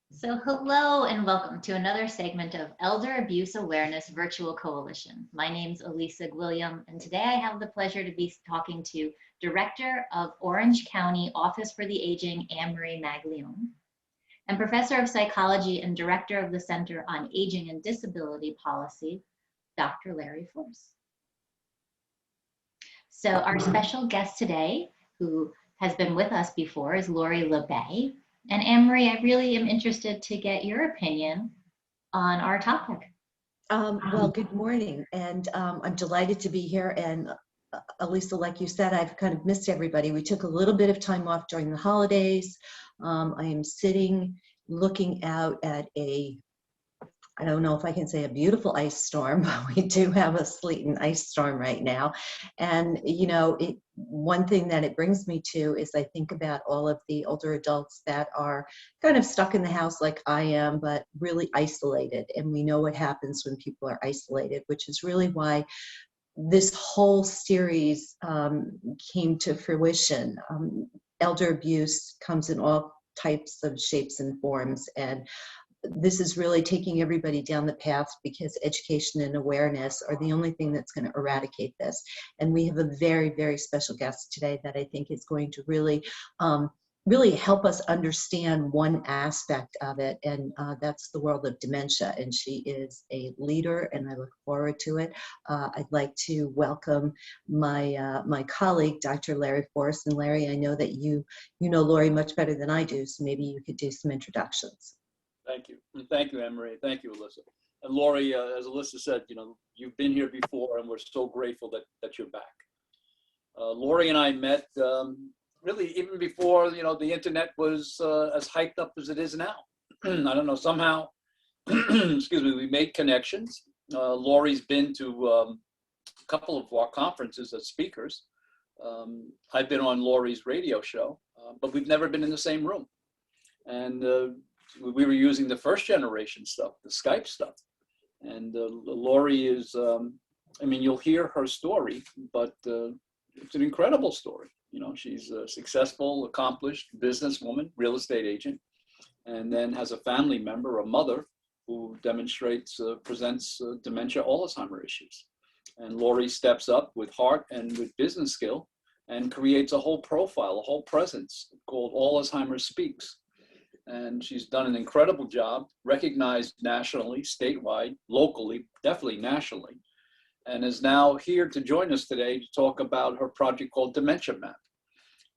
So hello and welcome to another segment of Elder Abuse Awareness Virtual Coalition. My name's Elisa Gwilliam, and today I have the pleasure to be talking to Director of Orange County Office for the Aging, Anne-Marie Maglione, and Professor of Psychology and Director of the Center on Aging and Disability Policy, Dr. Larry Force. So our special guest today, who has been with us before, is Lori LeBay. And Anne-Marie, I really am interested to get your opinion on our topic. Well, good morning, and I'm delighted to be here. And Elisa, like you said, I've kind of missed everybody. We took a little bit of time off during the holidays. I am sitting looking out at I don't know if I can say a beautiful ice storm, but we do have a sleet and ice storm right now. And, one thing that it brings me to is I think about all of the older adults that are kind of stuck in the house like I am, but really isolated. And we know what happens when people are isolated, which is really why this whole series came to fruition. Elder abuse comes in all types of shapes and forms, and this is really taking everybody down the path, because education and awareness are the only thing that's going to eradicate this. And we have a very, very special guest today that I think is going to really help us understand one aspect of it, and that's the world of dementia. And she is a leader, and I look forward to it. I'd like to welcome my colleague, Dr. Larry Force. And Larry, I know that you know Lori much better than I do, so maybe you could do some introductions. Thank you. And thank you, Anne-Marie. Thank you, Alyssa. And Lori, as Alyssa said, you've been here before, and we're so grateful that you're back. Lori and I met really even before, the internet was as hyped up as it is now. I don't know, somehow, excuse me, we made connections. Lori's been to a couple of our conferences as speakers. I've been on Lori's radio show, but we've never been in the same room. And we were using the first generation stuff, the Skype stuff. And Lori is, you'll hear her story, but it's an incredible story. She's a successful, accomplished businesswoman, real estate agent, and then has a family member, a mother, who presents dementia, Alzheimer issues. And Lori steps up with heart and with business skill and creates a whole profile, a whole presence called Alzheimer's Speaks. And she's done an incredible job, recognized nationally, statewide, locally, definitely nationally, and is now here to join us today to talk about her project called Dementia Map.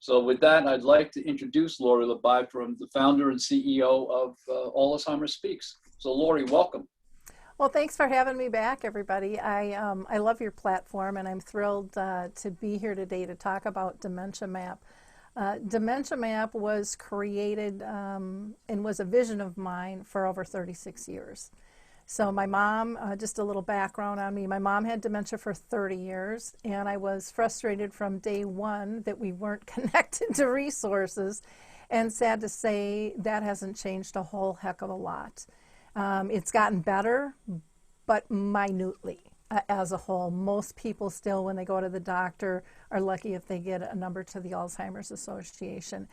So with that, I'd like to introduce Lori LeBay, the founder and CEO of Alzheimer's Speaks. So Lori, welcome. Well, thanks for having me back, everybody. I love your platform, and I'm thrilled to be here today to talk about Dementia Map. Dementia Map was created and was a vision of mine for over 36 years. So my mom, just a little background on me, my mom had dementia for 30 years, and I was frustrated from day one that we weren't connected to resources, and sad to say that hasn't changed a whole heck of a lot. It's gotten better, but minutely. As a whole, most people still, when they go to the doctor, are lucky if they get a number to the Alzheimer's Association.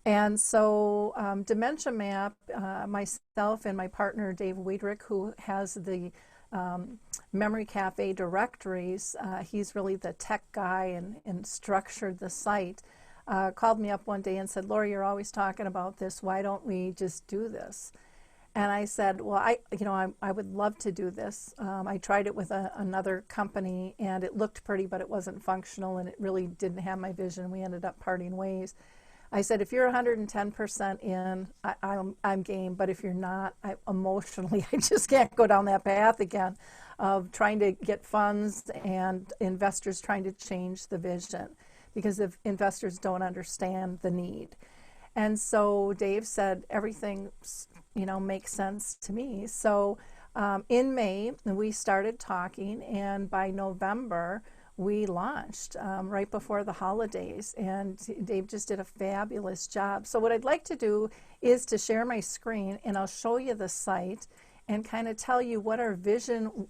And so Dementia Map, myself and my partner Dave Wiedrich, who has the Memory Cafe directories, he's really the tech guy and structured the site, called me up one day and said, Lori, you're always talking about this. Why don't we just do this? And I said, well, I would love to do this. I tried it with another company, and it looked pretty, but it wasn't functional, and it really didn't have my vision. We ended up parting ways. I said, if you're 110% in, I'm game, but if you're not, emotionally, I just can't go down that path again of trying to get funds and investors trying to change the vision, because if investors don't understand the need. And so Dave said, everything, makes sense to me. So in May, we started talking, and by November, we launched right before the holidays, and Dave just did a fabulous job. So what I'd like to do is to share my screen, and I'll show you the site and kind of tell you what our vision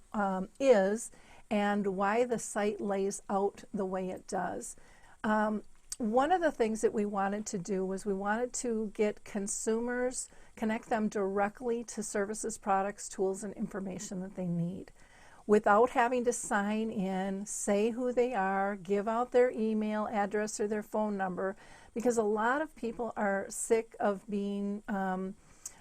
is and why the site lays out the way it does. one of the things that we wanted to do was we wanted to get consumers, connect them directly to services, products, tools, and information that they need without having to sign in, say who they are, give out their email address or their phone number, because a lot of people are sick of being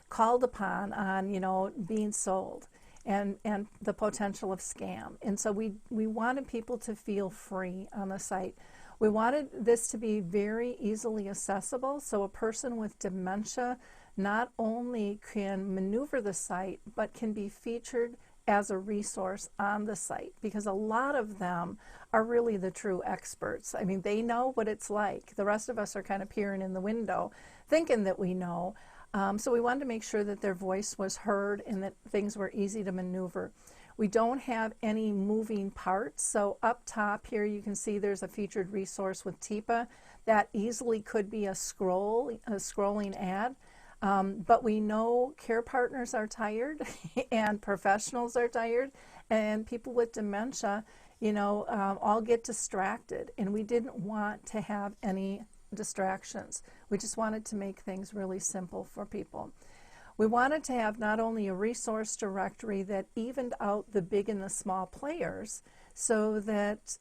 called upon on, being sold and the potential of scam. And so we wanted people to feel free on the site. We wanted this to be very easily accessible, so a person with dementia not only can maneuver the site, but can be featured as a resource on the site, because a lot of them are really the true experts. I mean, they know what it's like. The rest of us are kind of peering in the window thinking that we know. So we wanted to make sure that their voice was heard and that things were easy to maneuver. We don't have any moving parts. So up top here you can see there's a featured resource with TIPA. That easily could be a scrolling ad. But we know care partners are tired and professionals are tired, and people with dementia, all get distracted, and we didn't want to have any distractions. We just wanted to make things really simple for people. We wanted to have not only a resource directory that evened out the big and the small players, so that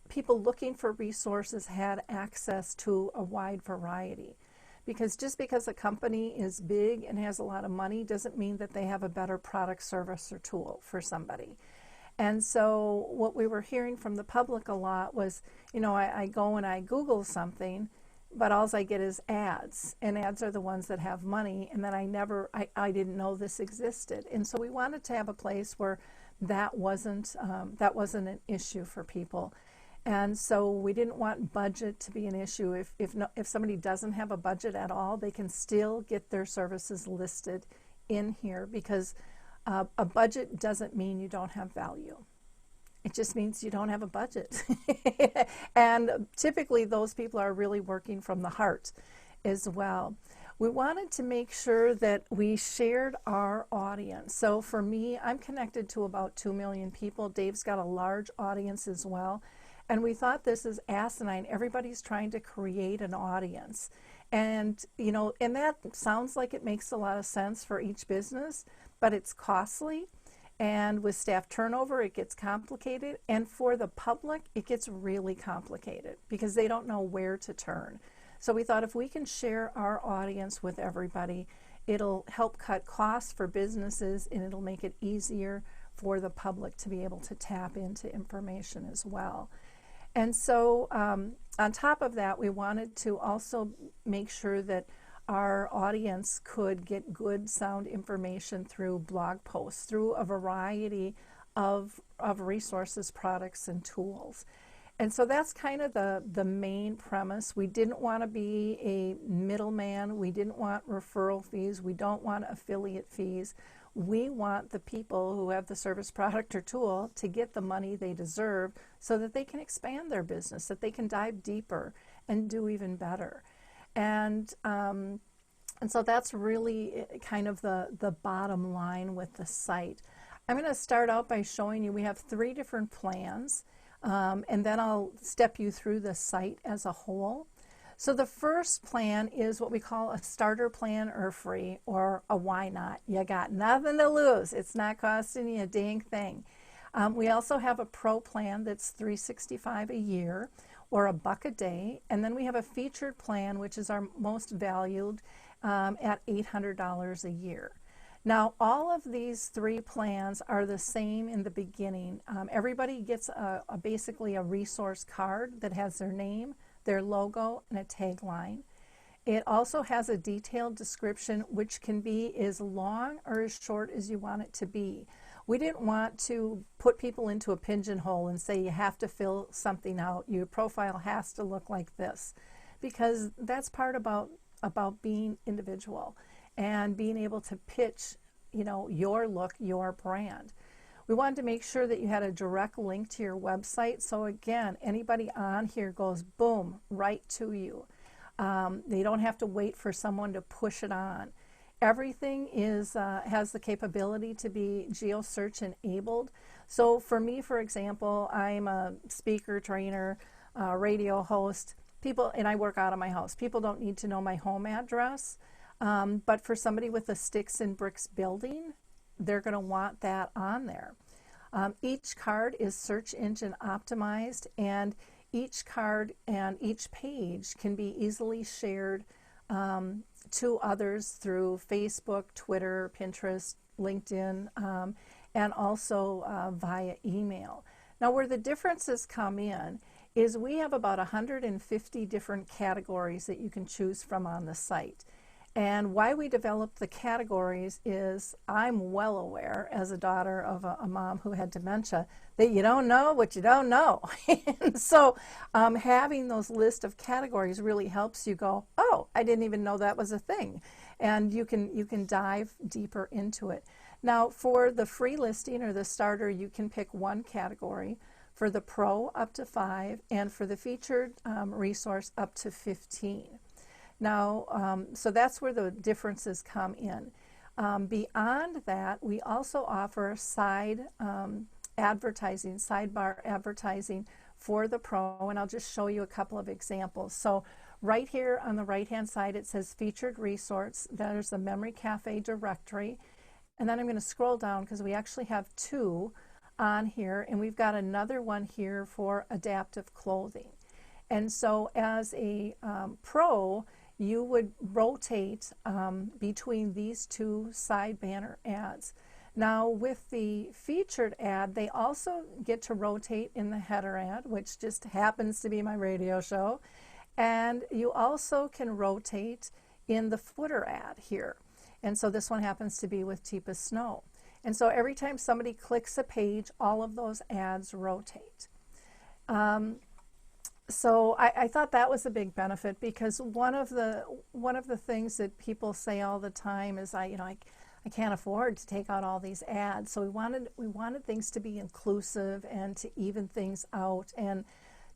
people looking for resources had access to a wide variety. Because just because a company is big and has a lot of money doesn't mean that they have a better product, service, or tool for somebody. And so what we were hearing from the public a lot was, I go and I Google something, but all I get is ads. And ads are the ones that have money, and then I didn't know this existed. And so we wanted to have a place where that wasn't an issue for people. And so we didn't want budget to be an issue. If somebody doesn't have a budget at all, they can still get their services listed in here, because a budget doesn't mean you don't have value. It just means you don't have a budget. And typically those people are really working from the heart as well. We wanted to make sure that we shared our audience. So for me, I'm connected to about 2 million people. Dave's got a large audience as well. And we thought this is asinine. Everybody's trying to create an audience. And, and that sounds like it makes a lot of sense for each business, but it's costly. And with staff turnover, it gets complicated. And for the public, it gets really complicated because they don't know where to turn. So we thought if we can share our audience with everybody, it'll help cut costs for businesses, and it'll make it easier for the public to be able to tap into information as well. And so on top of that, we wanted to also make sure that our audience could get good sound information through blog posts, through a variety of resources, products, and tools. And so that's kind of the main premise. We didn't want to be a middleman. We didn't want referral fees. We don't want affiliate fees. We want the people who have the service, product, or tool to get the money they deserve so that they can expand their business, that they can dive deeper and do even better. And so that's really kind of the bottom line with the site. I'm going to start out by showing you we have 3 different plans, and then I'll step you through the site as a whole. So the first plan is what we call a starter plan or free, or a why not. You got nothing to lose. It's not costing you a dang thing. We also have a pro plan that's $365 a year, or $1 a day. And then we have a featured plan, which is our most valued, at $800 a year. Now, all of these 3 plans are the same in the beginning. Everybody gets basically a resource card that has their name, their logo, and a tagline. It also has a detailed description, which can be as long or as short as you want it to be. We didn't want to put people into a pigeonhole and say you have to fill something out. Your profile has to look like this, because that's part about being individual and being able to pitch, your look, your brand. We wanted to make sure that you had a direct link to your website. So again, anybody on here goes, boom, right to you. They don't have to wait for someone to push it on. Everything has the capability to be geo-search enabled. So for me, for example, I'm a speaker, trainer, radio host. people, and I work out of my house, people don't need to know my home address, but for somebody with a sticks and bricks building, they're going to want that on there. Each card is search engine optimized, and each card and each page can be easily shared to others through Facebook, Twitter, Pinterest, LinkedIn, and also via email. Now, where the differences come in is we have about 150 different categories that you can choose from on the site. And why we developed the categories is I'm well aware, as a daughter of a mom who had dementia, that you don't know what you don't know. And so having those list of categories really helps you go, oh, I didn't even know that was a thing. And you can dive deeper into it. Now, for the free listing or the starter, you can pick one category. For the pro, up to 5, and for the featured resource, up to 15. Now, so that's where the differences come in. Beyond that, we also offer sidebar advertising for the pro, and I'll just show you a couple of examples. So right here on the right-hand side, it says featured resource. There's the Memory Cafe directory. And then I'm going to scroll down because we actually have 2 on here, and we've got another one here for adaptive clothing. And so as a pro, you would rotate between these 2 side banner ads. Now with the featured ad, they also get to rotate in the header ad, which just happens to be my radio show. And you also can rotate in the footer ad here. And so this one happens to be with Teepa Snow. And so every time somebody clicks a page, all of those ads rotate. So I thought that was a big benefit, because one of the things that people say all the time is I can't afford to take out all these ads. So we wanted things to be inclusive and to even things out and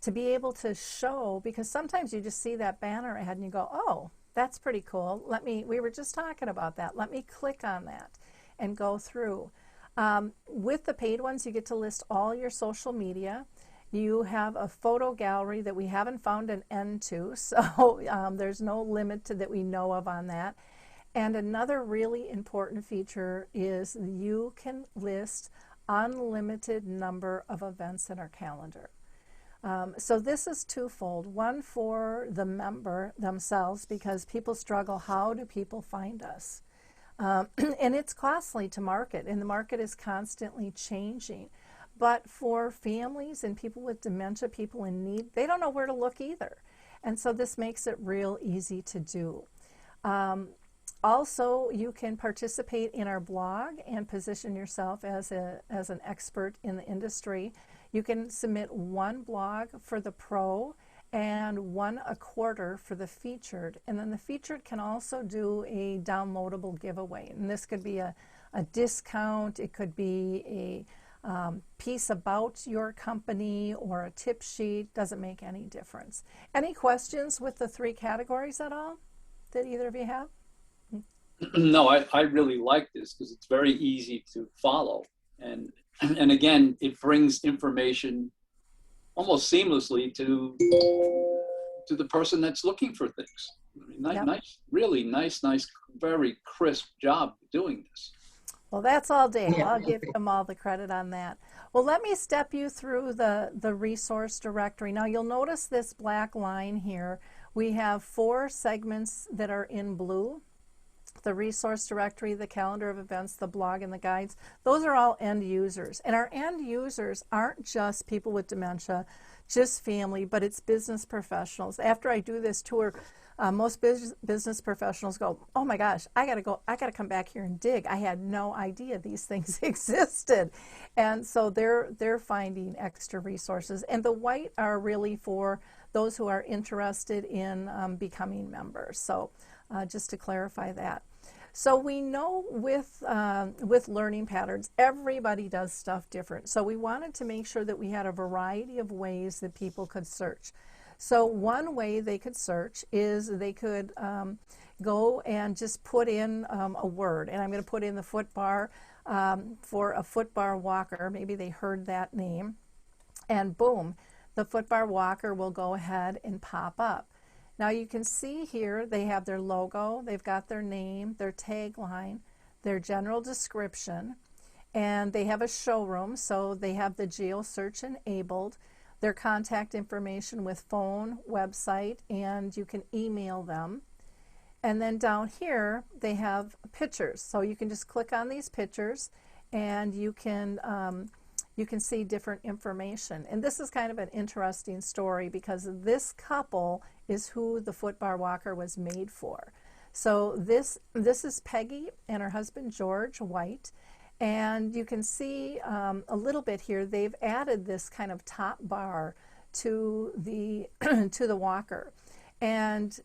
to be able to show, because sometimes you just see that banner ad and you go, oh, that's pretty cool. We were just talking about that. Let me click on that and go through. With the paid ones, you get to list all your social media. You have a photo gallery that we haven't found an end to, so there's no limit that we know of on that. And another really important feature is you can list unlimited number of events in our calendar. So this is twofold. One for the member themselves, because people struggle, how do people find us? And it's costly to market, and the market is constantly changing. But for families and people with dementia, people in need, they don't know where to look either. And so this makes it real easy to do. Also, you can participate in our blog and position yourself as an expert in the industry. You can submit one blog for the pro and one a quarter for the featured. And then the featured can also do a downloadable giveaway. And this could be a discount, it could be a piece about your company or a tip sheet, doesn't make any difference. Any questions with the 3 categories at all that either of you have? No, I really like this because it's very easy to follow. And again, it brings information almost seamlessly to the person that's looking for things. Yep. Nice, really nice, very crisp job doing this. Well, that's all Dave. I'll give them all the credit on that. Well, let me step you through the resource directory. Now, you'll notice this black line here. We have 4 segments that are in blue. The resource directory, the calendar of events, the blog, and the guides. Those are all end users. And our end users aren't just people with dementia, just family, but it's business professionals. After I do this tour, most business professionals go, oh my gosh, I gotta come back here and dig. I had no idea these things existed. And so they're finding extra resources. And the white are really for those who are interested in becoming members. So just to clarify that. So we know with learning patterns, everybody does stuff different. So we wanted to make sure that we had a variety of ways that people could search. So one way they could search is they could go and just put in a word. And I'm going to put in the foot bar for a foot bar walker. Maybe they heard that name. And boom, the footbar walker will go ahead and pop up. Now you can see here they have their logo, they've got their name, their tagline, their general description, and they have a showroom, so they have the geo search enabled, their contact information with phone, website, and you can email them. And then down here they have pictures, so you can just click on these pictures and you can see different information. And this is kind of an interesting story because this couple is who the footbar walker was made for. So this is Peggy and her husband George White, and you can see a little bit here they've added this kind of top bar to the to the walker. And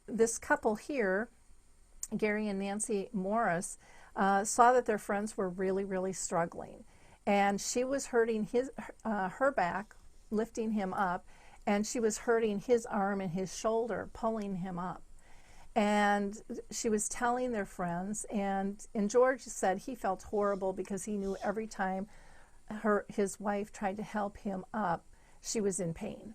this couple here, Gary and Nancy Morris, saw that their friends were really struggling, and she was hurting her back, lifting him up, and she was hurting his arm and his shoulder, pulling him up. And she was telling their friends, and George said he felt horrible because he knew every time his wife tried to help him up, she was in pain.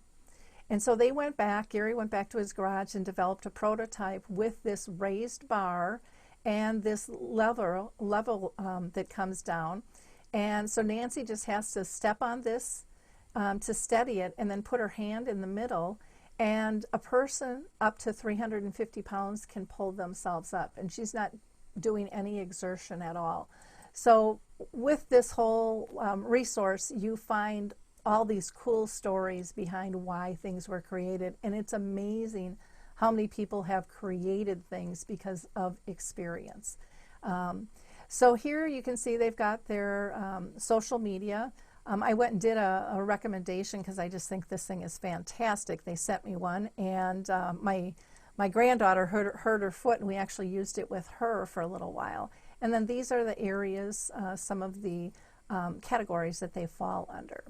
And so they went back, Gary went back to his garage and developed a prototype with this raised bar and this level that comes down. And so Nancy just has to step on this to steady it and then put her hand in the middle, and a person up to 350 pounds can pull themselves up, and she's not doing any exertion at all. So with this whole resource, you find all these cool stories behind why things were created, and it's amazing how many people have created things because of experience. So here you can see they've got their social media. I went and did a recommendation because I just think this thing is fantastic. They sent me one, and my granddaughter hurt her foot, and we actually used it with her for a little while. And then these are the areas, some of the categories that they fall under.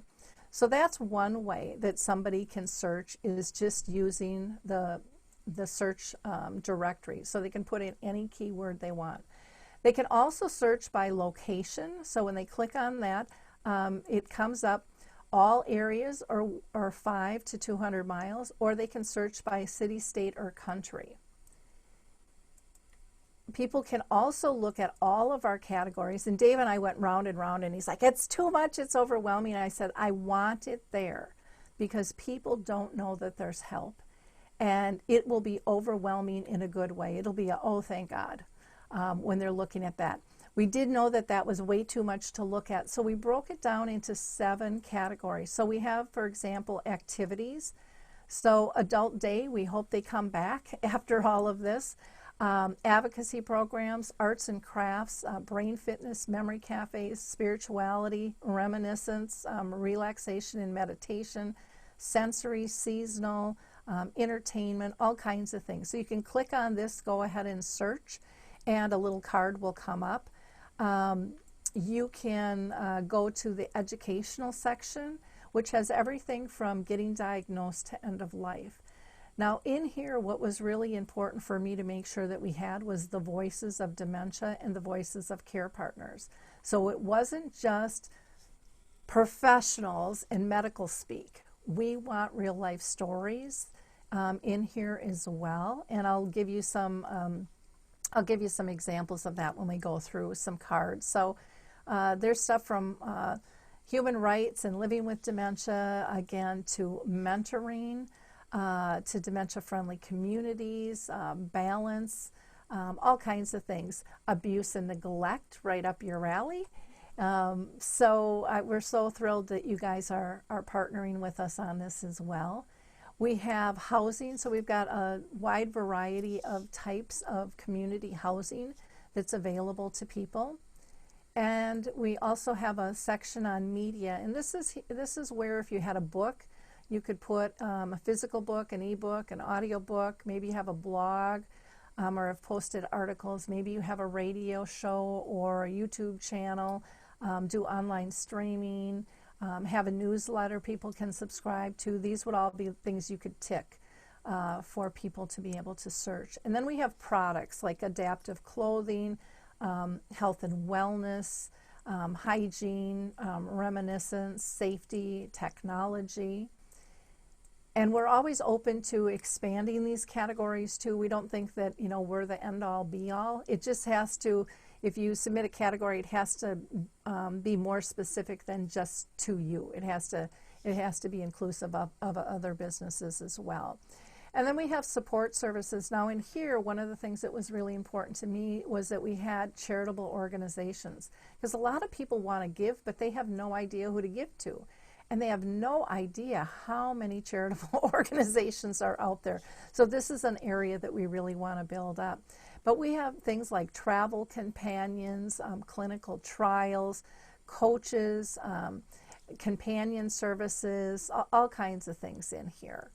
So that's one way that somebody can search, is just using the search directory. So they can put in any keyword they want. They can also search by location. So when they click on that, it comes up all areas or 5 to 200 miles, or they can search by city, state, or country. People can also look at all of our categories, and Dave and I went round and round, and he's like, it's too much, it's overwhelming. And I said, I want it there because people don't know that there's help, and it will be overwhelming in a good way. It'll be a, oh, thank God, when they're looking at that. We did know that that was way too much to look at, so we broke it down into 7 categories. So we have, for example, activities. So Adult Day, we hope they come back after all of this. Advocacy programs, arts and crafts, brain fitness, memory cafes, spirituality, reminiscence, relaxation and meditation, sensory, seasonal, entertainment, all kinds of things. So you can click on this, go ahead and search, and a little card will come up. You can go to the educational section, which has everything from getting diagnosed to end of life. Now in here, what was really important for me to make sure that we had was the voices of dementia and the voices of care partners. So it wasn't just professionals and medical speak. We want real life stories in here as well, and I'll give you some examples of that when we go through some cards. So there's stuff from human rights and living with dementia, again, to mentoring, to dementia-friendly communities, balance, all kinds of things. Abuse and neglect, right up your alley. So we're so thrilled that you guys are partnering with us on this as well. We have housing, so we've got a wide variety of types of community housing that's available to people. And we also have a section on media, and this is where if you had a book, you could put a physical book, an ebook, an audio book, maybe you have a blog or have posted articles, maybe you have a radio show or a YouTube channel, do online streaming, have a newsletter people can subscribe to. These would all be things you could tick for people to be able to search. And then we have products like adaptive clothing, health and wellness, hygiene, reminiscence, safety, technology. And we're always open to expanding these categories too. We don't think that, you know, we're the end all be all. It just has to, if you submit a category, it has to be more specific than just to you. It has to be inclusive of other businesses as well. And then we have support services. Now in here, one of the things that was really important to me was that we had charitable organizations, because a lot of people want to give, but they have no idea who to give to. And they have no idea how many charitable organizations are out there. So this is an area that we really want to build up. But we have things like travel companions, clinical trials, coaches, companion services, all kinds of things in here.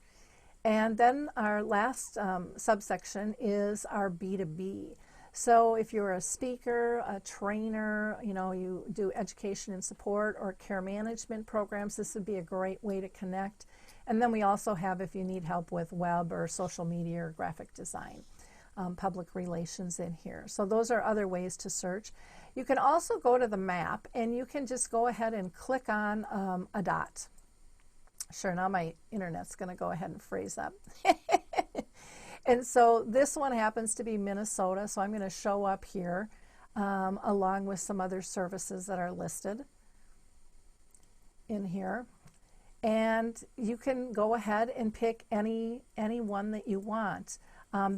And then our last subsection is our B2B. So if you're a speaker, a trainer, you know, you do education and support or care management programs, this would be a great way to connect. And then we also have, if you need help with web or social media or graphic design, public relations in here. So those are other ways to search. You can also go to the map and you can just go ahead and click on a dot. Sure, now my internet's going to go ahead and freeze up. And so this one happens to be Minnesota, so I'm going to show up here along with some other services that are listed in here. And you can go ahead and pick any one that you want.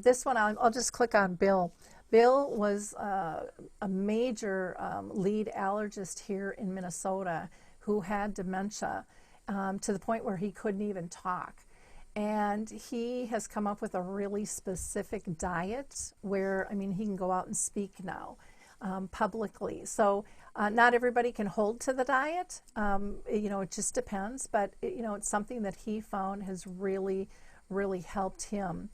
This one, I'll just click on Bill. Bill was a major lead allergist here in Minnesota who had dementia to the point where he couldn't even talk. And he has come up with a really specific diet where, I mean, he can go out and speak now publicly. So not everybody can hold to the diet. You know, it just depends. But, you know, it's something that he found has really, really helped him.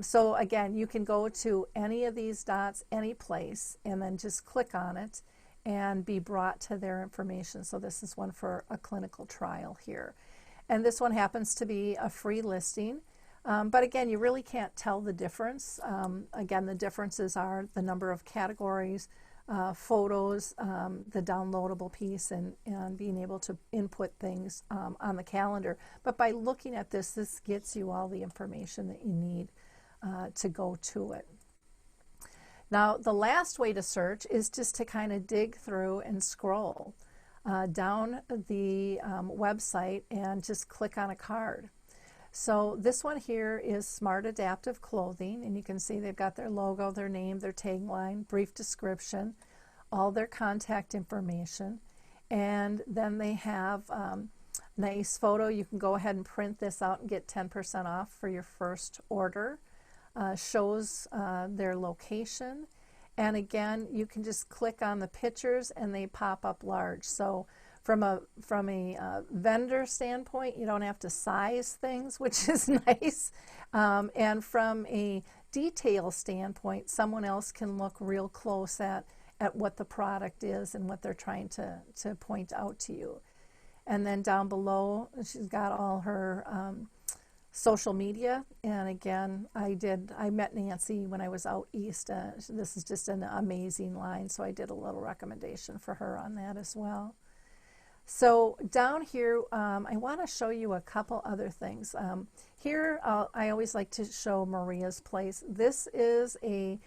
So again, you can go to any of these dots, any place, and then just click on it and be brought to their information. So this is one for a clinical trial here. And this one happens to be a free listing. But again, you really can't tell the difference. Again, the differences are the number of categories, photos, the downloadable piece, and being able to input things on the calendar. But by looking at this, this gets you all the information that you need to go to it. Now, the last way to search is just to kind of dig through and scroll down the website and just click on a card. So this one here is Smart Adaptive Clothing, and you can see they've got their logo, their name, their tagline, brief description, all their contact information, and then they have nice photo. You can go ahead and print this out and get 10% off for your first order. Shows their location. And again, you can just click on the pictures and they pop up large. So from a vendor standpoint, you don't have to size things, which is nice. And from a detail standpoint, someone else can look real close at what the product is and what they're trying to point out to you. And then down below, she's got all her social media. And again, I met Nancy when I was out east. This is just an amazing line, so I did a little recommendation for her on that as well. So down here, I want to show you a couple other things. Here, I always like to show Maria's Place. This is a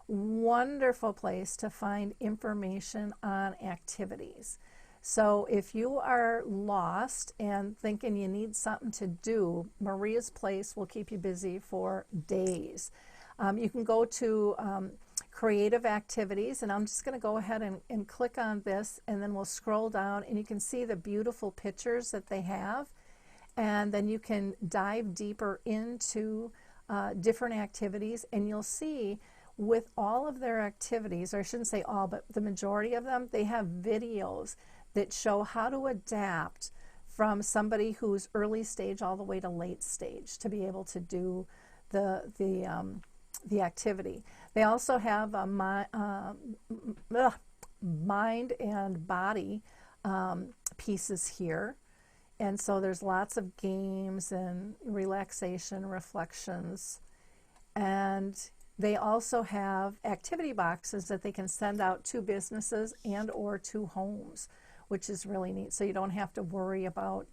wonderful place to find information on activities. So if you are lost and thinking you need something to do, Maria's Place will keep you busy for days. You can go to creative activities, and I'm just going to go ahead and click on this, and then we'll scroll down and you can see the beautiful pictures that they have, and then you can dive deeper into different activities, and you'll see with all of their activities, or I shouldn't say all, but the majority of them, they have videos that show how to adapt from somebody who's early stage all the way to late stage to be able to do the activity. They also have a mind and body pieces here, and so there's lots of games and relaxation reflections, and they also have activity boxes that they can send out to businesses and or to homes, which is really neat, so you don't have to worry about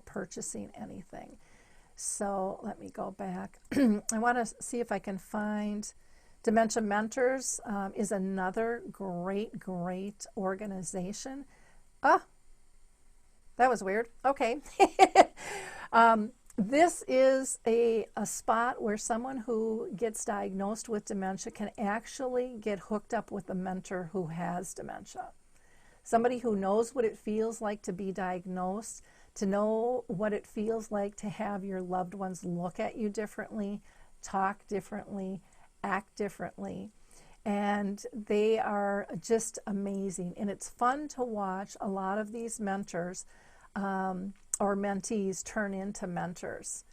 purchasing anything. So let me go back. I want to see if I can find Dementia Mentors is another great, great organization. Ah, that was weird. Okay. This is a spot where someone who gets diagnosed with dementia can actually get hooked up with a mentor who has dementia. Somebody who knows what it feels like to be diagnosed, to know what it feels like to have your loved ones look at you differently, talk differently, act differently. And they are just amazing. And it's fun to watch a lot of these mentors or mentees turn into mentors.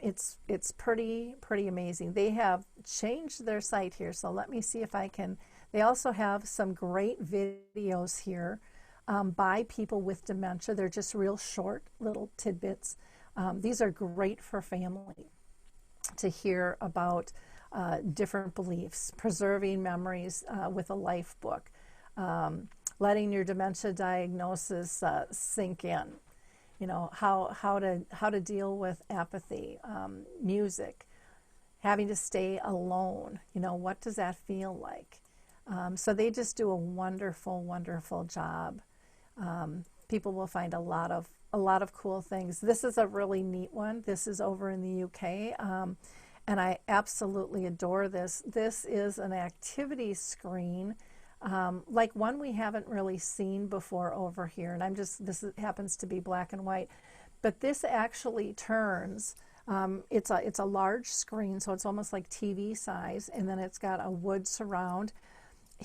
It's pretty amazing. They have changed their site here, so let me see if I can. They also have some great videos here by people with dementia. They're just real short little tidbits. These are great for family to hear about different beliefs, preserving memories with a life book, letting your dementia diagnosis sink in. You know, how to deal with apathy, music, having to stay alone. You know, what does that feel like? So they just do a wonderful, wonderful job. People will find a lot of cool things. This is a really neat one. This is over in the UK, and I absolutely adore this. This is an activity screen. Like one we haven't really seen before over here, and this happens to be black and white, but this actually turns. It's a large screen, so it's almost like TV size, and then it's got a wood surround.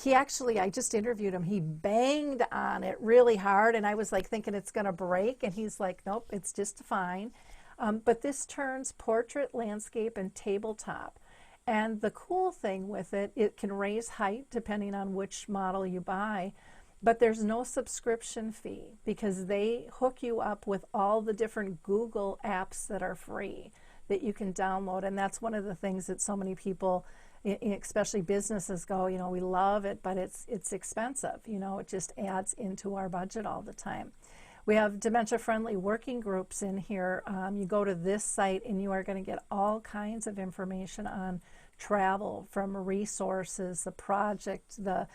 I just interviewed him. He banged on it really hard, and I was like thinking it's going to break, and he's like, nope, it's just fine. But this turns portrait, landscape, and tabletop. And the cool thing with it, it can raise height depending on which model you buy, but there's no subscription fee because they hook you up with all the different Google apps that are free that you can download. And that's one of the things that so many people, especially businesses, go, you know, we love it, but it's expensive. You know, it just adds into our budget all the time. We have dementia-friendly working groups in here. You go to this site and you are going to get all kinds of information on travel, from resources, the project, the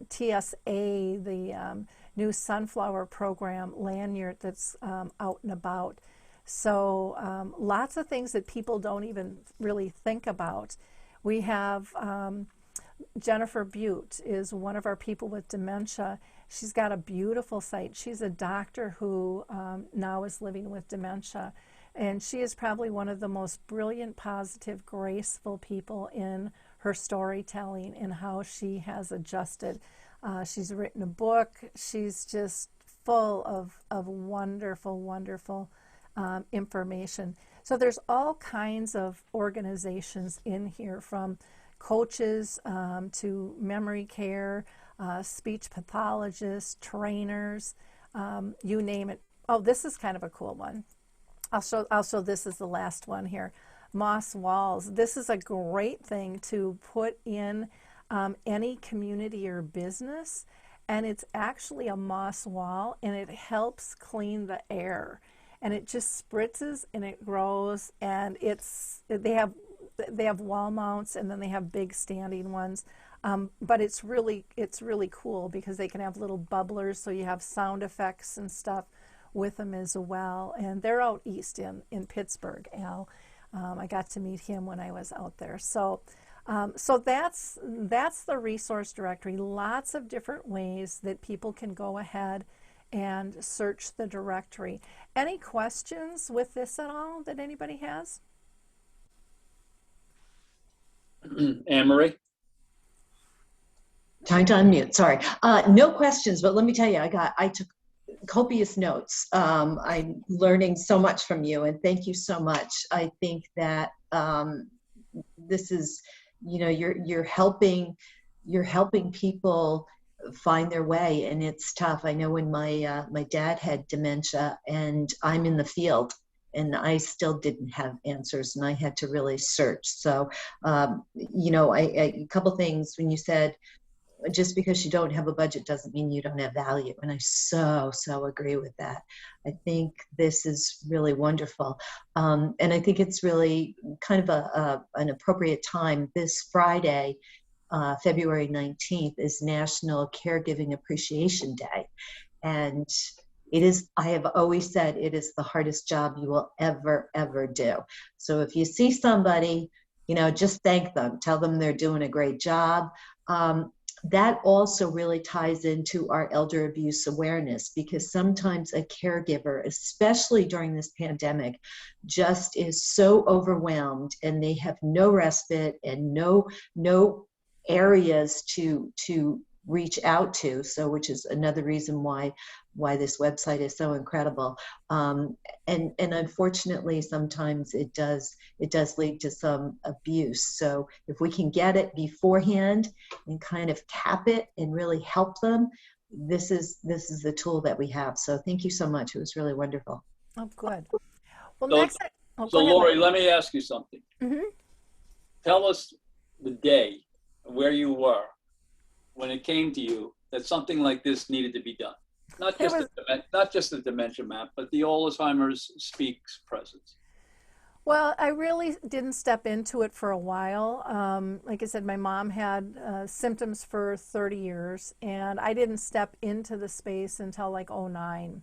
TSA, the new Sunflower Program lanyard that's out and about. So lots of things that people don't even really think about. We have Jennifer Butte is one of our people with dementia. She's got a beautiful site. She's a doctor who now is living with dementia. And she is probably one of the most brilliant, positive, graceful people in her storytelling and how she has adjusted. She's written a book. She's just full of wonderful, wonderful information. So there's all kinds of organizations in here, from coaches to memory care, speech pathologists, trainers, you name it. Oh, this is kind of a cool one. I'll show this as the last one here. Moss walls. This is a great thing to put in any community or business, and it's actually a moss wall, and it helps clean the air, and it just spritzes and it grows, and they have wall mounts, and then they have big standing ones. But it's really cool because they can have little bubblers, so you have sound effects and stuff with them as well. And they're out east in Pittsburgh, Al. I got to meet him when I was out there. So that's the resource directory. Lots of different ways that people can go ahead and search the directory. Any questions with this at all that anybody has? Anne-Marie? Trying to unmute, sorry. No questions, but let me tell you, I took copious notes. I'm learning so much from you, and thank you so much. I think that this is, you know, you're helping people find their way, and it's tough. I know when my dad had dementia, and I'm in the field, and I still didn't have answers, and I had to really search. So, you know, a couple things when you said just because you don't have a budget doesn't mean you don't have value. And I so agree with that. I think this is really wonderful. And I think it's really kind of an appropriate time. This Friday, February 19th, is National Caregiving Appreciation Day. And it is, I have always said, it is the hardest job you will ever do. So if you see somebody, just thank them, tell them they're doing a great job. That also really ties into our elder abuse awareness, because sometimes a caregiver, especially during this pandemic, just is so overwhelmed and they have no respite and no areas to reach out to. So, which is another reason why this website is so incredible. And unfortunately, sometimes it does lead to some abuse. So if we can get it beforehand and kind of cap it and really help them, this is the tool that we have. So thank you so much. It was really wonderful. Oh, good. Well, So, next. so Lori, let me ask you something. Mm-hmm. Tell us the day where you were when it came to you that something like this needed to be done. Not just the Dementia Map, but the Alzheimer's Speaks presence. Well, I really didn't step into it for a while. Like I said, my mom had symptoms for 30 years, and I didn't step into the space until like 2009.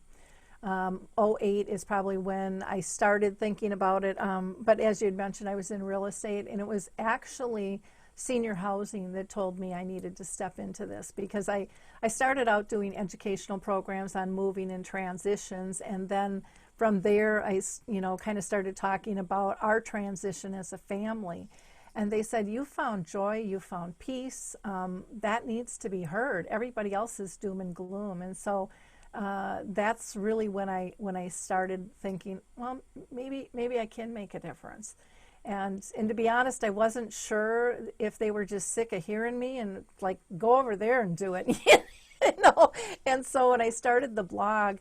2008 is probably when I started thinking about it. But as you had mentioned, I was in real estate, and it was actually senior housing that told me I needed to step into this, because I started out doing educational programs on moving and transitions, and then from there I kind of started talking about our transition as a family, and they said, you found joy, you found peace, that needs to be heard. Everybody else is doom and gloom. And so that's really when I started thinking, well, maybe I can make a difference. And to be honest, I wasn't sure if they were just sick of hearing me and like, go over there and do it. And so when I started the blog,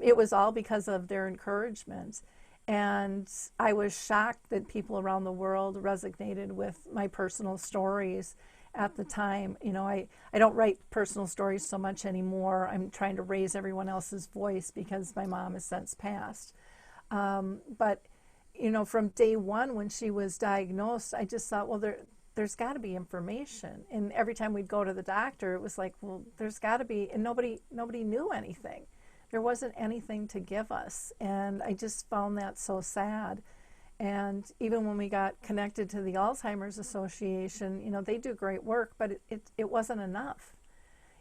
it was all because of their encouragement. And I was shocked that people around the world resonated with my personal stories at the time. I don't write personal stories so much anymore. I'm trying to raise everyone else's voice because my mom has since passed. But from day one when she was diagnosed, I just thought, well, there's got to be information. And every time we'd go to the doctor, it was like, well, there's got to be, and nobody knew anything. There wasn't anything to give us. And I just found that so sad. And even when we got connected to the Alzheimer's Association, they do great work, but it wasn't enough.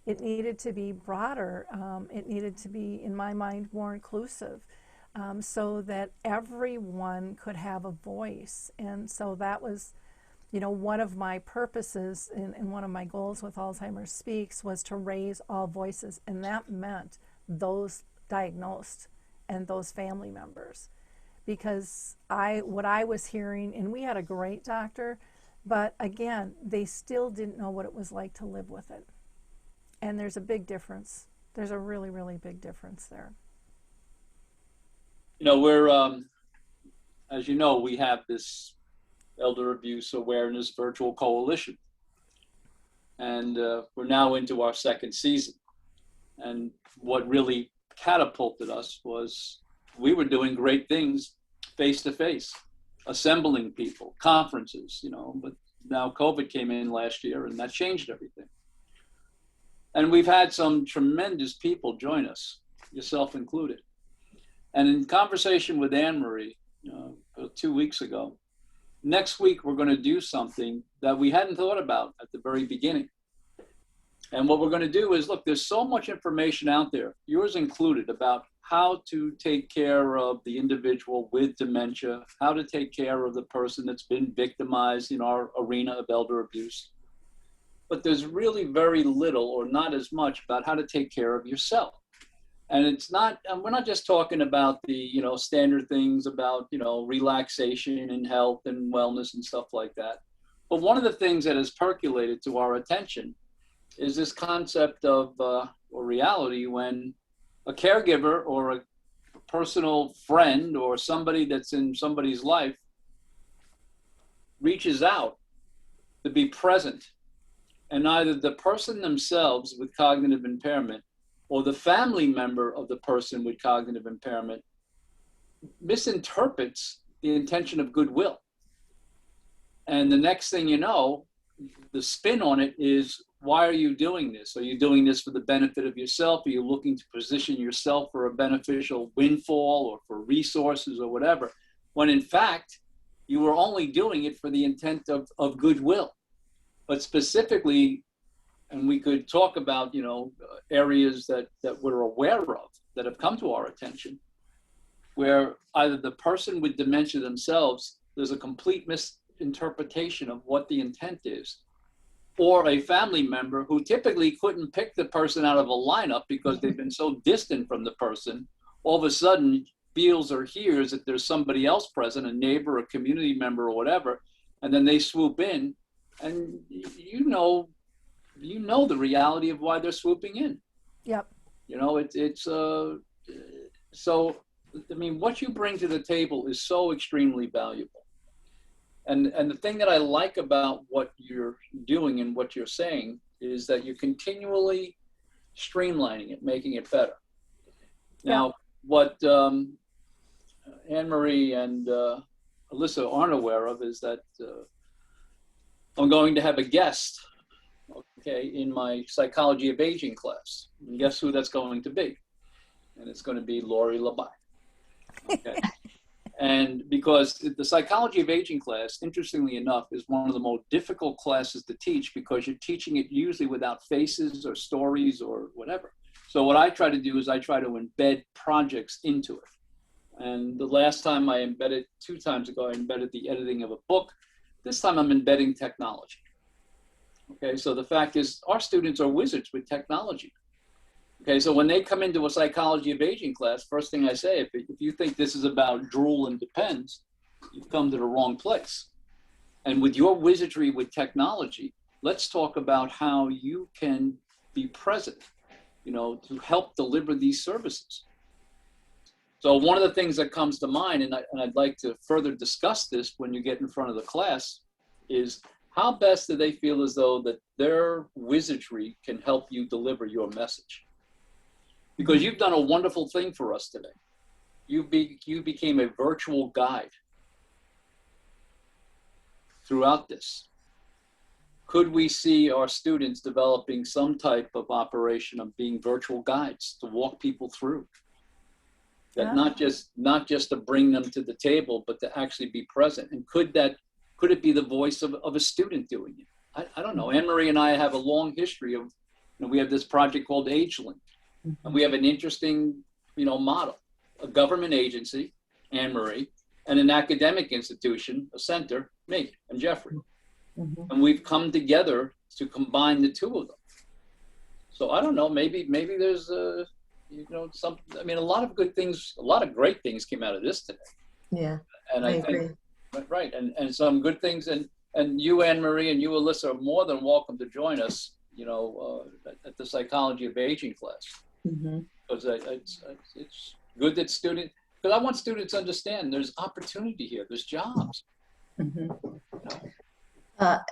It needed to be broader. It needed to be, in my mind, more inclusive. So that everyone could have a voice. And so that was, one of my purposes and one of my goals with Alzheimer's Speaks was to raise all voices. And that meant those diagnosed and those family members. Because what I was hearing, and we had a great doctor, but again, they still didn't know what it was like to live with it. And there's a big difference. There's a really, really big difference there. We're, as you know, we have this Elder Abuse Awareness Virtual Coalition. And we're now into our second season. And what really catapulted us was we were doing great things face-to-face, assembling people, conferences, but now COVID came in last year and that changed everything. And we've had some tremendous people join us, yourself included. And in conversation with Anne-Marie 2 weeks ago, next week we're going to do something that we hadn't thought about at the very beginning. And what we're going to do is, look, there's so much information out there, yours included, about how to take care of the individual with dementia, how to take care of the person that's been victimized in our arena of elder abuse. But there's really very little or not as much about how to take care of yourself. And it's not, and we're not just talking about the, standard things about, relaxation and health and wellness and stuff like that. But one of the things that has percolated to our attention is this concept of, or reality, when a caregiver or a personal friend or somebody that's in somebody's life reaches out to be present and either the person themselves with cognitive impairment or the family member of the person with cognitive impairment misinterprets the intention of goodwill. And the next thing you know, the spin on it is, why are you doing this? Are you doing this for the benefit of yourself? Are you looking to position yourself for a beneficial windfall or for resources or whatever? When in fact, you were only doing it for the intent of goodwill. But specifically, and we could talk about, areas that we're aware of that have come to our attention, where either the person with dementia themselves, there's a complete misinterpretation of what the intent is, or a family member who typically couldn't pick the person out of a lineup because they've been so distant from the person, all of a sudden feels or hears that there's somebody else present, a neighbor, a community member, or whatever, and then they swoop in, and you know the reality of why they're swooping in. Yep. So I mean, what you bring to the table is so extremely valuable. And the thing that I like about what you're doing and what you're saying is that you're continually streamlining it, making it better. Now, what Anne-Marie and Alyssa aren't aware of is that I'm going to have a guest, in my psychology of aging class. And guess who that's going to be? And it's going to be Lori Labai. Okay. And because the psychology of aging class, interestingly enough, is one of the most difficult classes to teach, because you're teaching it usually without faces or stories or whatever. So what I try to do is I try to embed projects into it. And the last time I embedded, 2 times ago, I embedded the editing of a book. This time I'm embedding technology. Okay, so the fact is our students are wizards with technology. Okay, so when they come into a psychology of aging class, first thing I say, if you think this is about drool and depends, you've come to the wrong place. And with your wizardry with technology, let's talk about how you can be present, to help deliver these services. So one of the things that comes to mind, and I'd like to further discuss this when you get in front of the class, is how best do they feel as though that their wizardry can help you deliver your message? Because you've done a wonderful thing for us today. You became a virtual guide throughout this. Could we see our students developing some type of operation of being virtual guides to walk people through? That not just to bring them to the table, but to actually be present. And could it be the voice of a student doing it? I don't know. Anne-Marie and I have a long history of, we have this project called AgeLink. And we have an interesting, model, a government agency, Anne-Marie, and an academic institution, a center, me and Jeffrey. Mm-hmm. And we've come together to combine the two of them. So I don't know, maybe there's a lot of good things, a lot of great things came out of this today. Yeah. And I agree. Right. And some good things. And you, Anne-Marie, and you, Alyssa, are more than welcome to join us, at the psychology of aging class. Mm-hmm. Because it's good that because I want students to understand there's opportunity here, there's jobs. Mm-hmm.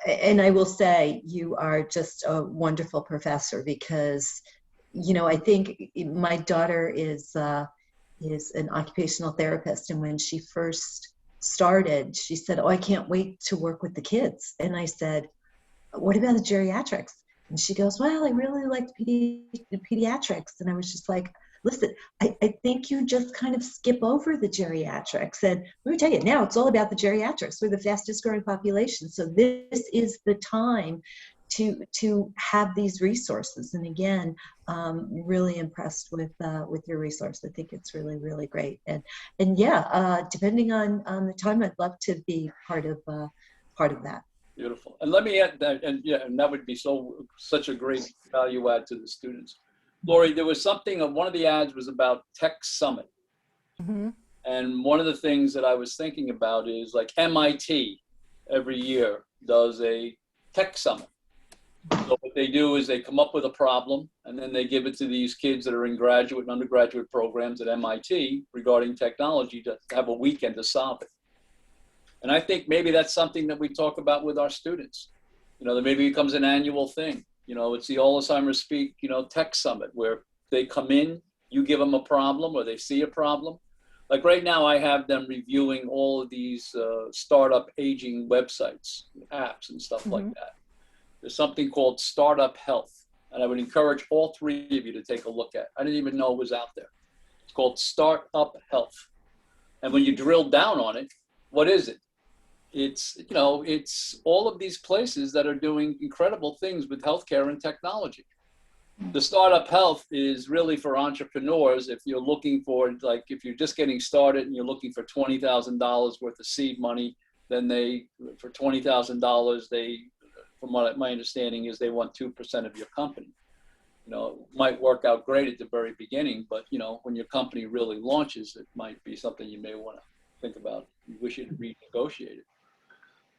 And I will say you are just a wonderful professor, because, I think my daughter is an occupational therapist. And when she first started, she said, "Oh, I can't wait to work with the kids." And I said, "What about the geriatrics?" And she goes, "Well, I really like the pediatrics." And I was just like, listen, I think you just kind of skip over the geriatrics. And let me tell you, now it's all about the geriatrics. We're the fastest growing population. So this is the time to have these resources. And again, really impressed with your resource. I think it's really, really great. And depending on the time, I'd love to be part of that. Beautiful. And let me add that, and that would be such a great value add to the students. Lori, there was one of the ads was about Tech Summit. Mm-hmm. And one of the things that I was thinking about is like MIT every year does a Tech Summit. So what they do is they come up with a problem, and then they give it to these kids that are in graduate and undergraduate programs at MIT regarding technology to have a weekend to solve it. And I think maybe that's something that we talk about with our students. You know, that maybe becomes an annual thing. You know, it's the Alzheimer's Speak, you know, Tech Summit, where they come in, you give them a problem, or they see a problem. Like right now, I have them reviewing all of these startup aging websites, apps, and stuff like that. There's something called Startup Health, and I would encourage all three of you to take a look at. I didn't even know it was out there. It's called Startup Health. And when you drill down on it, what is it? It's, you know, it's all of these places that are doing incredible things with healthcare and technology. The Startup Health is really for entrepreneurs. If you're looking for, like, if you're just getting started and you're looking for $20,000 worth of seed money, then they, for $20,000, they, from what my understanding is, they want 2% of your company. You know, it might work out great at the very beginning, but, you know, when your company really launches, it might be something you may want to think about. You wish you'd renegotiate it.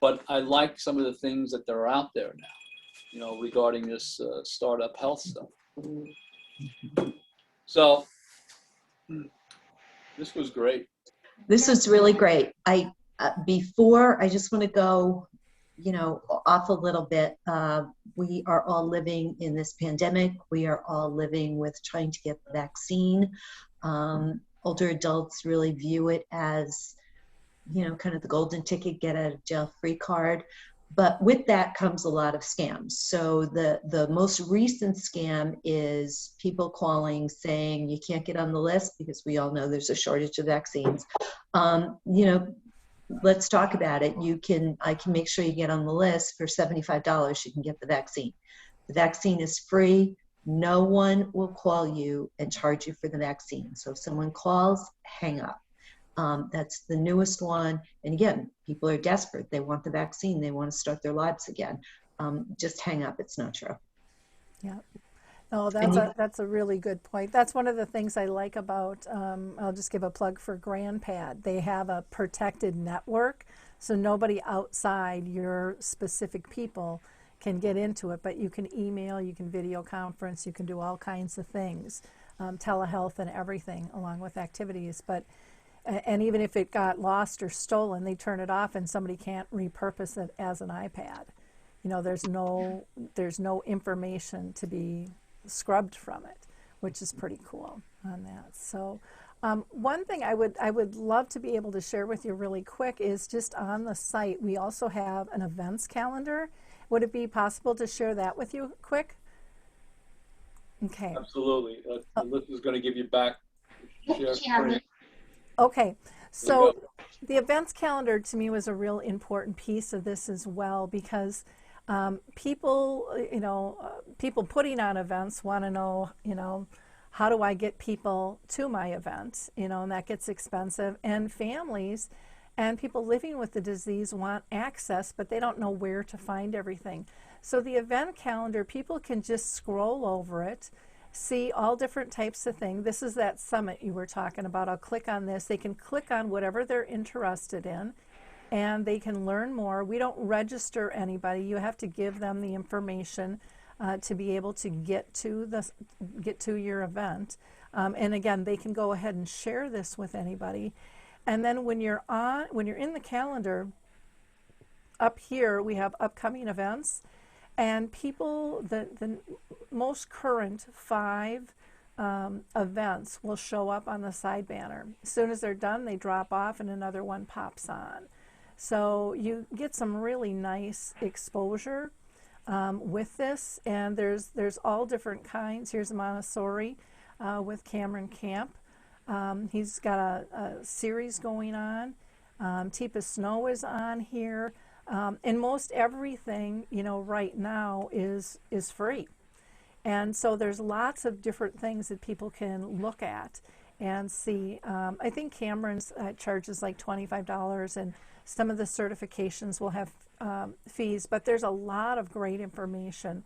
But I like some of the things that are out there now, you know, regarding this startup health stuff. So this was great. This was really great. Before, I just want to go, you know, off a little bit. We are all living in this pandemic. We are all living with trying to get the vaccine. Older adults really view it as, you know, kind of the golden ticket, get out of jail free card. But with that comes a lot of scams. So the most recent scam is people calling saying you can't get on the list because we all know there's a shortage of vaccines. You know, let's talk about it. I can make sure you get on the list for $75. You can get the vaccine. The vaccine is free. No one will call you and charge you for the vaccine. So if someone calls, hang up. That's the newest one. And again, people are desperate. They want the vaccine. They want to start their lives again. Just hang up. It's not true. Yeah. Oh, that's a really good point. That's one of the things I like about, I'll just give a plug for GrandPad. They have a protected network, so nobody outside your specific people can get into it, but you can email, you can video conference, you can do all kinds of things, telehealth and everything along with activities. And even if it got lost or stolen, they turn it off and somebody can't repurpose it as an iPad. You know, there's no information to be scrubbed from it, which is pretty cool on that. So one thing I would love to be able to share with you really quick is just on the site, we also have an events calendar. Would it be possible to share that with you quick? Okay. Absolutely. Alyssa's going to give you back. Share Okay, so the events calendar to me was a real important piece of this as well, because people, people putting on events want to know, how do I get people to my event, and that gets expensive. And families and people living with the disease want access, but they don't know where to find everything. So the event calendar, people can just scroll over it, see all different types of things. This is that summit you were talking about. I'll click on this. They can click on whatever they're interested in, and they can learn more. We don't register anybody. You have to give them the information to be able to get to your event. And again, they can go ahead and share this with anybody. And then when you're in the calendar, up here we have upcoming events. And people, the most current 5 events will show up on the side banner. As soon as they're done, they drop off and another one pops on. So you get some really nice exposure with this. And there's all different kinds. Here's Montessori with Cameron Camp. He's got a series going on. Teepa Snow is on here. And most everything, right now is free. And so there's lots of different things that people can look at and see. I think Cameron's charges like $25, and some of the certifications will have fees, but there's a lot of great information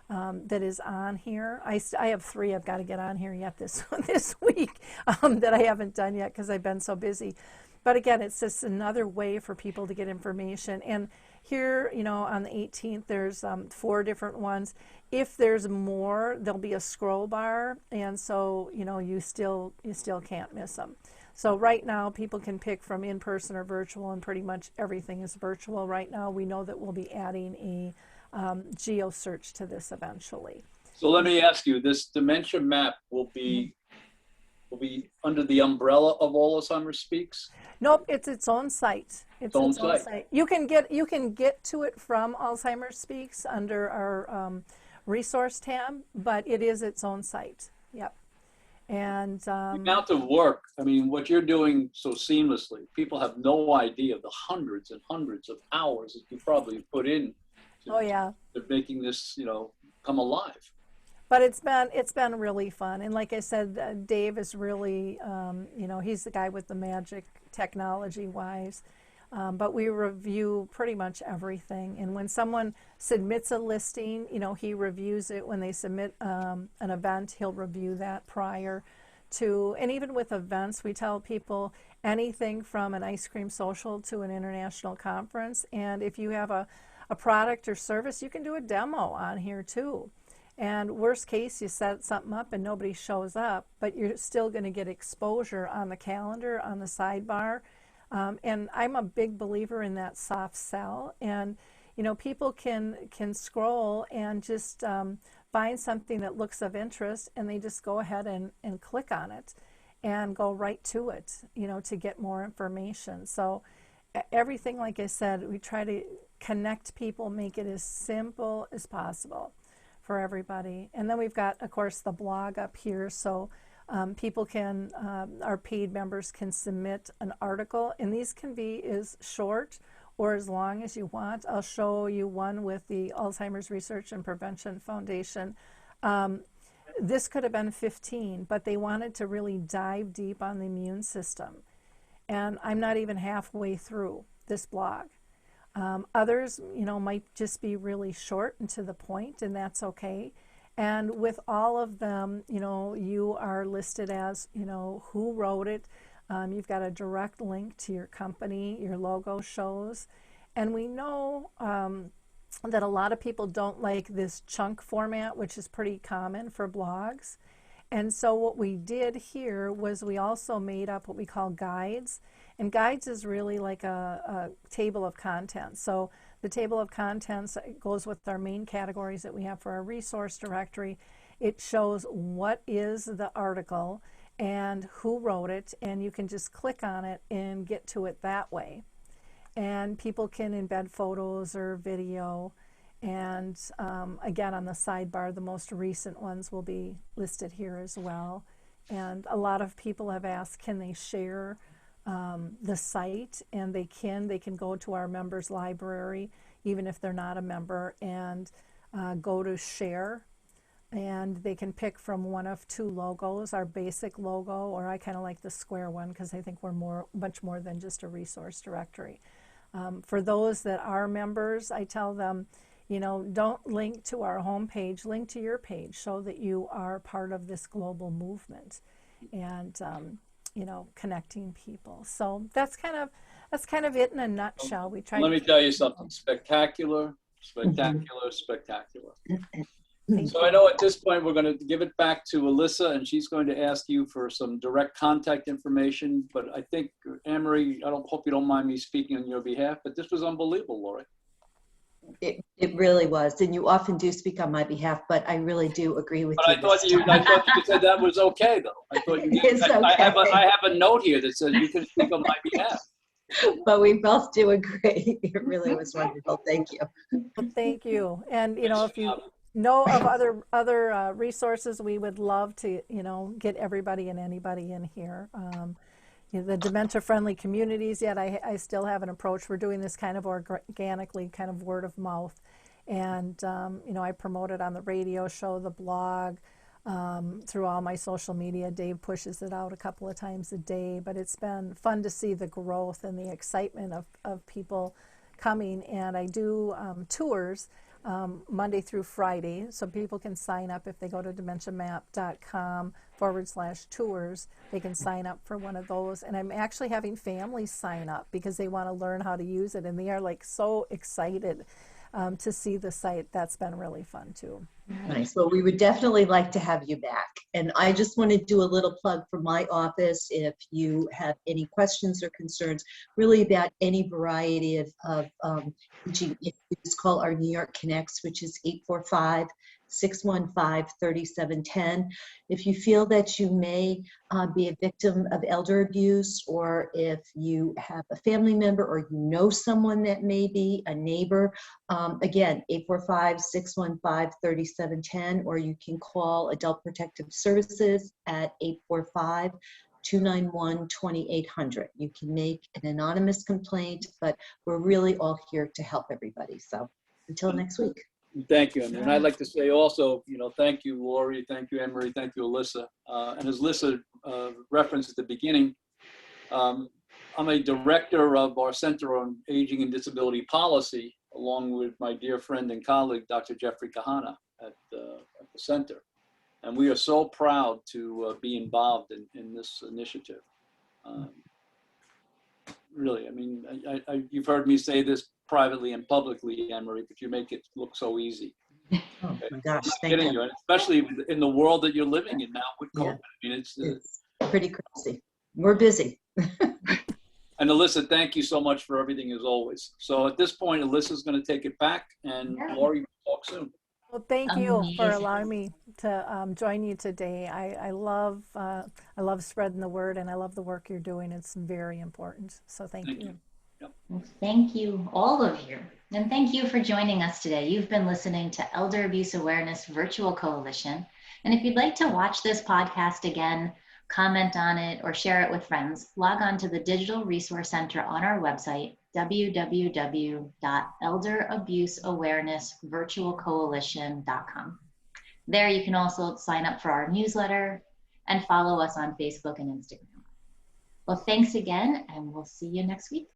that is on here. I have 3 I've got to get on here yet this week that I haven't done yet because I've been so busy. But again, it's just another way for people to get information. And here, on the 18th, there's 4 different ones. If there's more, there'll be a scroll bar, and so you still can't miss them. So right now, people can pick from in-person or virtual, and pretty much everything is virtual right now. We know that we'll be adding geo search to this eventually. So let me ask you, this Dementia Map will be under the umbrella of All Alzheimer's Speaks? Nope, it's its own site. It's Own its own site. site. You can get to it from Alzheimer's Speaks under our resource tab, but it is its own site. Yep. And The amount of work, I mean, what you're doing so seamlessly, people have no idea of the hundreds and hundreds of hours that you probably put in to, oh yeah, to making this, you know, come alive. but it's been really fun. And like I said, Dave is really, you know, he's the guy with the magic technology wise. But we review pretty much everything. And when someone submits a listing, you know, he reviews it. When they submit an event, he'll review that prior to. And even with events, we tell people anything from an ice cream social to an international conference. And if you have a product or service, you can do a demo on here too. And worst case, you set something up and nobody shows up, but you're still going to get exposure on the calendar, on the sidebar. And I'm a big believer in that soft sell. And, you know, people can scroll and just find something that looks of interest, and they just go ahead and click on it and go right to it, you know, to get more information. So everything, like I said, we try to connect people, make it as simple as possible for everybody. And then we've got, of course, the blog up here. So people can, our paid members can submit an article, and these can be as short or as long as you want. I'll show you one with the Alzheimer's Research and Prevention Foundation. This could have been 15, but they wanted to really dive deep on the immune system. And I'm not even halfway through this blog. Others, you know, might just be really short and to the point, and that's okay. And with all of them, you know, you are listed as, you know, who wrote it. You've got a direct link to your company, your logo shows. And we know that a lot of people don't like this chunk format, which is pretty common for blogs. And so what we did here was we also made up what we call guides. And guides is really like a table of contents. So the table of contents goes with our main categories that we have for our resource directory. It shows what is the article and who wrote it, and you can just click on it and get to it that way. And people can embed photos or video. And again, on the sidebar, the most recent ones will be listed here as well. And a lot of people have asked, can they share the site? And they can go to our members library, even if they're not a member, and go to share. And they can pick from one of two logos, our basic logo, or I kind of like the square one because I think we're much more than just a resource directory. For those that are members, I tell them, you know, don't link to our homepage, link to your page so that you are part of this global movement and, you know, connecting people. So that's kind of it in a nutshell. We try. Let me tell you something spectacular, spectacular, spectacular. So I know at this point we're going to give it back to Alyssa, and she's going to ask you for some direct contact information. But I think, Anne-Marie, I hope you don't mind me speaking on your behalf, but this was unbelievable, Lori. It really was, and you often do speak on my behalf, but I really do agree with you. I thought you said that was okay, though. I thought you did. It's okay. I have a note here that says you can speak on my behalf. But we both do agree. It really was wonderful. Thank you. Well, thank you. And you know, if you know of other resources, we would love to, you know, get everybody and anybody in here. You know, the dementia-friendly communities, yet I still have an approach. We're doing this kind of organically, kind of word of mouth. And, you know, I promote it on the radio show, the blog, through all my social media. Dave pushes it out a couple of times a day. But it's been fun to see the growth and the excitement of people coming. And I do tours Monday through Friday, so people can sign up if they go to dementiamap.com/tours. They can sign up for one of those, and I'm actually having families sign up because they want to learn how to use it, and they are like so excited to see the site. That's been really fun too. Nice. Well, we would definitely like to have you back. And I just want to do a little plug for my office. If you have any questions or concerns, really about any variety of teaching, you just call our New York Connects, which is 845-615-3710. If you feel that you may be a victim of elder abuse, or if you have a family member or you know someone that may be a neighbor, again, 845-615-3710, or you can call Adult Protective Services at 845-291-2800. You can make an anonymous complaint, but we're really all here to help everybody. So until next week. Thank you, Emery. And I'd like to say also, thank you, Lori, thank you, Emery, thank you, Alyssa. And as Alyssa referenced at the beginning, I'm a director of our Center on Aging and Disability Policy, along with my dear friend and colleague, Dr. Jeffrey Kahana at the center. And we are so proud to be involved in this initiative. Really, I mean, you've heard me say this privately and publicly, Emery, but you make it look so easy. Oh my gosh, I'm thank kidding you. you, and especially in the world that you're living in now with COVID. Yeah. I mean, it's pretty crazy. We're busy. And Alyssa, thank you so much for everything as always. So at this point, Alyssa's going to take it back, and Lori will talk soon. Well, thank you for Amazing. allowing me to join you today. I love spreading the word, and I love the work you're doing. It's very important. So thank you. Yep. Well, thank you, all of you. And thank you for joining us today. You've been listening to Elder Abuse Awareness Virtual Coalition. And if you'd like to watch this podcast again, comment on it, or share it with friends, log on to the Digital Resource Center on our website, www.elderabuseawarenessvirtualcoalition.com. There you can also sign up for our newsletter and follow us on Facebook and Instagram. Well, thanks again, and we'll see you next week.